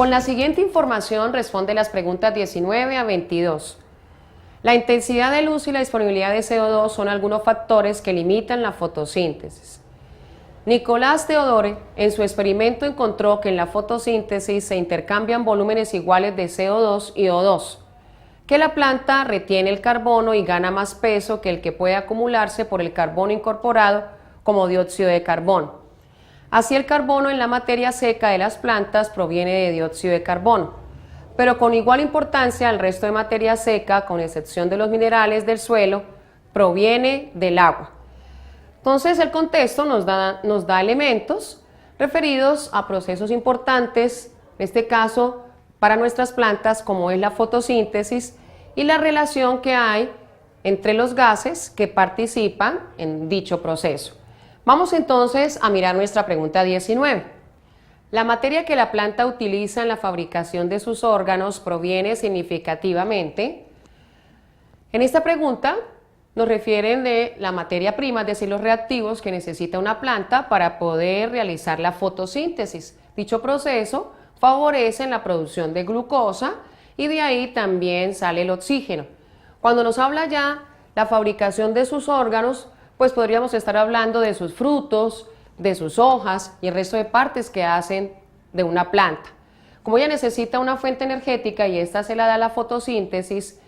Con la siguiente información responde las preguntas 19 a 22. La intensidad de luz y la disponibilidad de CO2 son algunos factores que limitan la fotosíntesis. Nicolás Teodore en su experimento encontró que en la fotosíntesis se intercambian volúmenes iguales de CO2 y O2, que la planta retiene el carbono y gana más peso que el que puede acumularse por el carbono incorporado como dióxido de carbono. Así el carbono en la materia seca de las plantas proviene de dióxido de carbono, pero con igual importancia el resto de materia seca, con excepción de los minerales del suelo, proviene del agua. Entonces el contexto nos da elementos referidos a procesos importantes, en este caso para nuestras plantas, como es la fotosíntesis y la relación que hay entre los gases que participan en dicho proceso. Vamos entonces a mirar nuestra pregunta 19. La materia que la planta utiliza en la fabricación de sus órganos proviene significativamente. En esta pregunta nos refieren de la materia prima, es decir, los reactivos que necesita una planta para poder realizar la fotosíntesis. Dicho proceso favorece la producción de glucosa y de ahí también sale el oxígeno. Cuando nos habla ya la fabricación de sus órganos, pues podríamos estar hablando de sus frutos, de sus hojas y el resto de partes que hacen de una planta. Como ella necesita una fuente energética y esta se la da la fotosíntesis,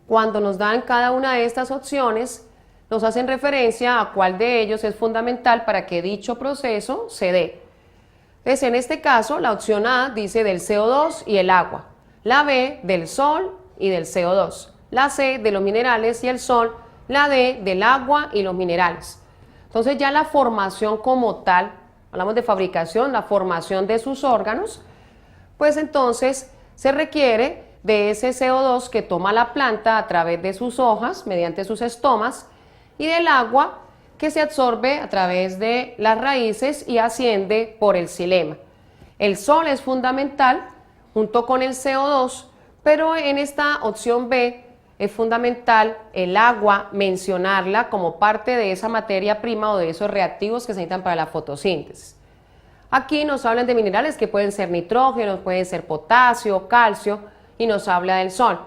cuando nos dan cada una de estas opciones, nos hacen referencia a cuál de ellos es fundamental para que dicho proceso se dé. Entonces, en este caso, la opción A dice del CO2 y el agua, la B del sol y del CO2, la C de los minerales y el sol, la D del agua y los minerales. Entonces ya la formación como tal, hablamos de fabricación, la formación de sus órganos, pues entonces se requiere de ese CO2 que toma la planta a través de sus hojas, mediante sus estomas, y del agua que se absorbe a través de las raíces y asciende por el xilema. El sol es fundamental junto con el CO2, pero en esta opción B es fundamental el agua, mencionarla como parte de esa materia prima o de esos reactivos que se necesitan para la fotosíntesis. Aquí nos hablan de minerales que pueden ser nitrógeno, pueden ser potasio, calcio, y nos habla del sol.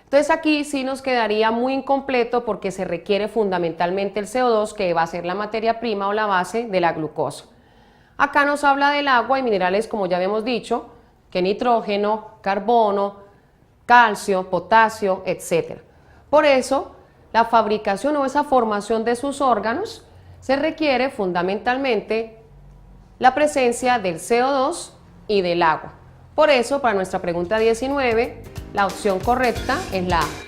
Entonces aquí sí nos quedaría muy incompleto porque se requiere fundamentalmente el CO2, que va a ser la materia prima o la base de la glucosa. Acá nos habla del agua y minerales, como ya habíamos dicho, que nitrógeno, carbono, calcio, potasio, etc. Por eso, la fabricación o esa formación de sus órganos se requiere fundamentalmente la presencia del CO2 y del agua. Por eso, para nuestra pregunta 19, la opción correcta es la A.